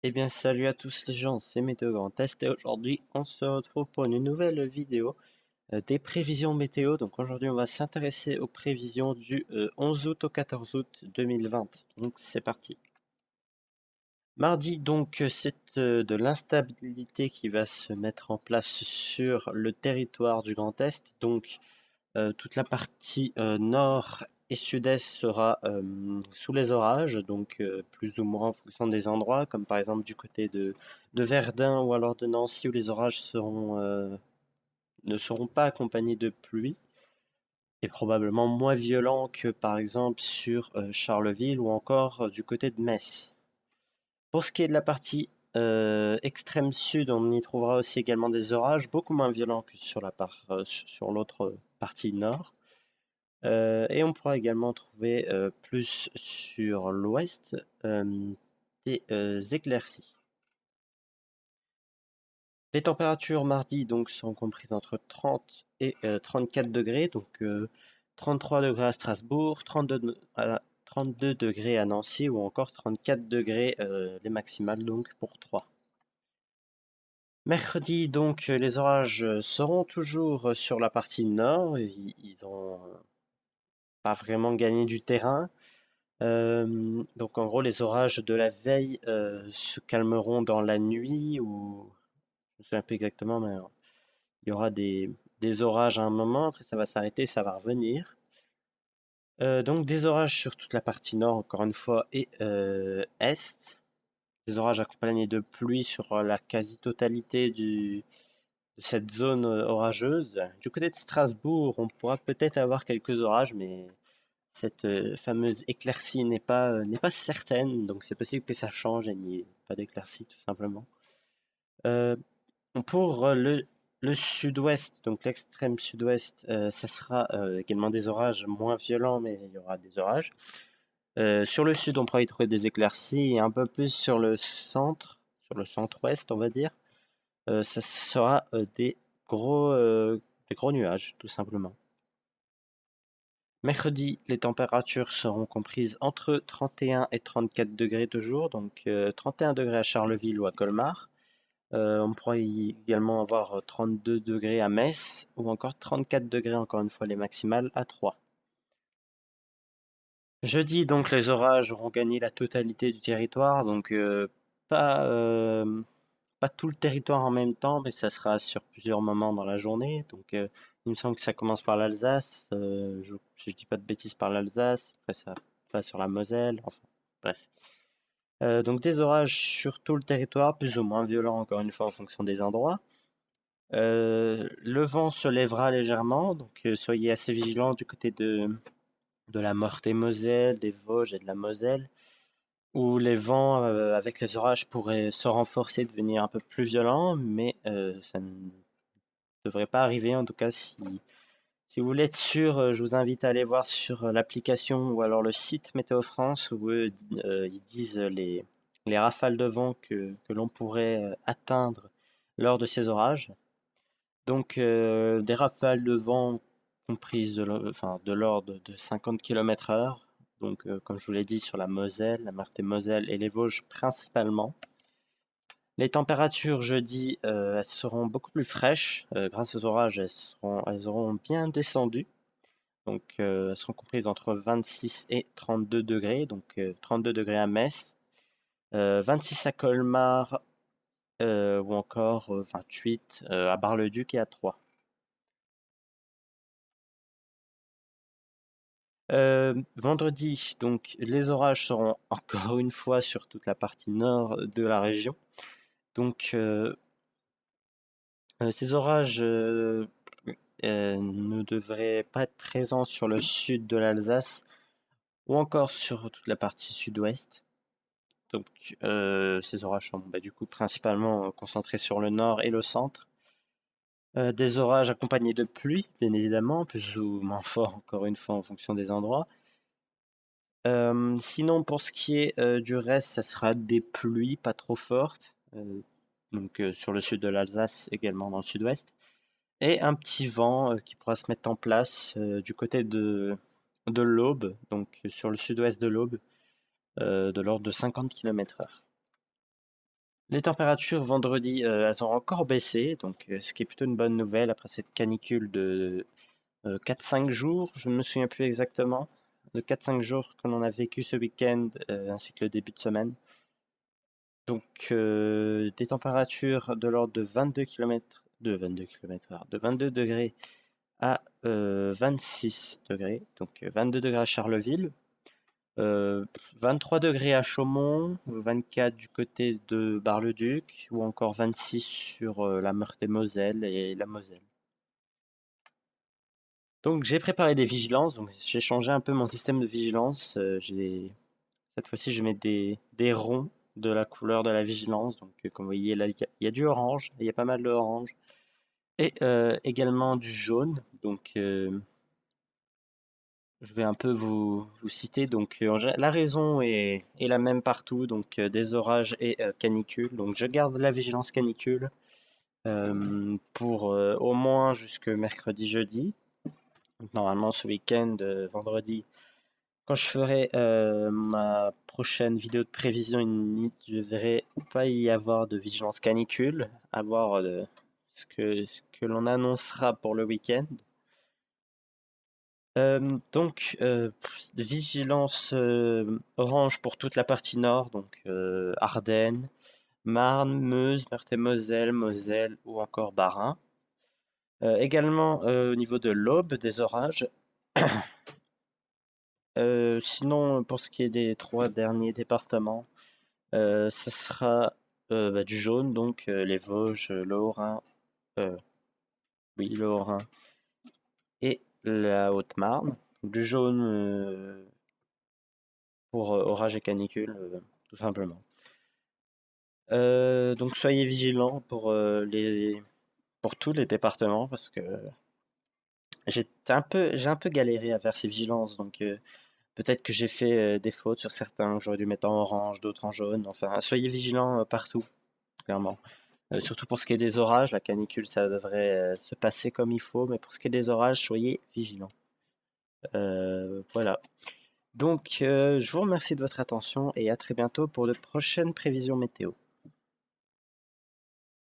Eh bien salut à tous les gens, c'est Météo Grand Est et aujourd'hui on se retrouve pour une nouvelle vidéo des prévisions météo. Donc aujourd'hui on va s'intéresser aux prévisions du 11 août au 14 août 2020. Donc c'est parti. Mardi donc c'est de l'instabilité qui va se mettre en place sur le territoire du Grand Est. Donc toute la partie nord et sud-est sera sous les orages, donc plus ou moins en fonction des endroits, comme par exemple du côté de Verdun ou alors de Nancy, où les orages ne seront pas accompagnés de pluie, et probablement moins violents que par exemple sur Charleville ou encore du côté de Metz. Pour ce qui est de la partie extrême sud, on y trouvera aussi également des orages, beaucoup moins violents que sur l'autre partie nord. Et on pourra également trouver plus sur l'ouest des éclaircies. Les températures mardi donc seront comprises entre 30 et 34 degrés, donc 33 degrés à Strasbourg, 32 degrés à Nancy ou encore 34 degrés les maximales donc pour 3. Mercredi donc les orages seront toujours sur la partie nord, ils ont pas vraiment gagné du terrain. Donc en gros, les orages de la veille se calmeront dans la nuit, ou je ne sais plus exactement, mais il y aura des orages à un moment, après ça va s'arrêter, ça va revenir. Donc des orages sur toute la partie nord, encore une fois, et est. Des orages accompagnés de pluie sur la quasi-totalité de cette zone orageuse. Du côté de Strasbourg, on pourra peut-être avoir quelques orages, mais cette fameuse éclaircie n'est pas certaine, donc c'est possible que ça change et n'y ait pas d'éclaircie tout simplement. Euh, pour le sud-ouest, donc l'extrême sud-ouest, ça sera également des orages moins violents, mais il y aura des orages. Sur le sud, on pourra y trouver des éclaircies, et un peu plus sur le centre-ouest, on va dire, ça sera des gros nuages, tout simplement. Mercredi, les températures seront comprises entre 31 et 34 degrés toujours, donc 31 degrés à Charleville ou à Colmar. On pourra également avoir 32 degrés à Metz ou encore 34 degrés, encore une fois les maximales, à Troyes. Jeudi, donc les orages auront gagné la totalité du territoire, donc pas, euh, pas tout le territoire en même temps, mais ça sera sur plusieurs moments dans la journée. Donc, il me semble que ça commence par l'Alsace. Si je dis pas de bêtises, par l'Alsace. Après, ça va sur la Moselle. Enfin, bref. Donc, des orages sur tout le territoire, plus ou moins violents, encore une fois, en fonction des endroits. Le vent se lèvera légèrement, donc soyez assez vigilants du côté de la Meurthe-et-Moselle, des Vosges et de la Moselle, où les vents avec les orages pourraient se renforcer, devenir un peu plus violents, mais ça ne devrait pas arriver. En tout cas, si vous voulez être sûr, je vous invite à aller voir sur l'application ou alors le site Météo France, où ils disent les rafales de vent que l'on pourrait atteindre lors de ces orages. Donc des rafales de vent comprises de l'ordre de 50 km/h. Donc, comme je vous l'ai dit, sur la Moselle, la Meurthe-et-Moselle et les Vosges principalement. Les températures jeudi, elles seront beaucoup plus fraîches. Grâce aux orages, elles auront bien descendu. Donc, elles seront comprises entre 26 et 32 degrés. Donc, 32 degrés à Metz, 26 à Colmar, ou encore 28 à Bar-le-Duc et à Troyes. Vendredi, donc les orages seront encore une fois sur toute la partie nord de la région. Donc ces orages ne devraient pas être présents sur le sud de l'Alsace ou encore sur toute la partie sud-ouest. Donc ces orages sont du coup principalement concentrés sur le nord et le centre. Des orages accompagnés de pluie, bien évidemment, plus ou moins fort encore une fois en fonction des endroits. Sinon, pour ce qui est du reste, ça sera des pluies pas trop fortes, donc sur le sud de l'Alsace, également dans le sud-ouest, et un petit vent qui pourra se mettre en place du côté de l'Aube, donc sur le sud-ouest de l'Aube, de l'ordre de 50 km/h. Les températures vendredi, elles ont encore baissé, donc ce qui est plutôt une bonne nouvelle après cette canicule de 4-5 jours, je ne me souviens plus exactement, de 4-5 jours que l'on a vécu ce week-end ainsi que le début de semaine. Donc des températures de l'ordre de 22 km, de 22 km/h, de 22 degrés à 26 degrés, donc 22 degrés à Charleville, 23 degrés à Chaumont, 24 du côté de Bar-le-Duc, ou encore 26 sur la Meurthe-et-Moselle et la Moselle. Donc j'ai préparé des vigilances, donc j'ai changé un peu mon système de vigilance. Cette fois-ci je mets des ronds de la couleur de la vigilance. Donc comme vous voyez là, il y a du orange, il y a pas mal de orange. Et également du jaune. Donc je vais un peu vous citer. Donc la raison est la même partout, donc des orages et canicule. Donc je garde la vigilance canicule pour au moins jusque mercredi, jeudi. Donc, normalement ce week-end, vendredi, quand je ferai ma prochaine vidéo de prévision, je ne devrais pas y avoir de vigilance canicule, à voir ce que l'on annoncera pour le week-end. Donc, vigilance orange pour toute la partie nord, donc Ardennes, Marne, Meuse, Meurthe-et-Moselle, Moselle ou encore Bas-Rhin. Également au niveau de l'Aube, des orages. Sinon, pour ce qui est des 3 derniers départements, ce sera du jaune, donc les Vosges, le Haut-Rhin, oui, le Haut-Rhin et la Haute-Marne. Du jaune pour orage et canicule, tout simplement. Donc soyez vigilants pour tous les départements parce que j'ai un peu galéré à faire ces vigilances, donc peut-être que j'ai fait des fautes sur certains, j'aurais dû mettre en orange, d'autres en jaune. Enfin, soyez vigilants partout, clairement. Surtout pour ce qui est des orages, la canicule, ça devrait se passer comme il faut, mais pour ce qui est des orages, soyez vigilants. Voilà. Donc, je vous remercie de votre attention et à très bientôt pour de prochaines prévisions météo.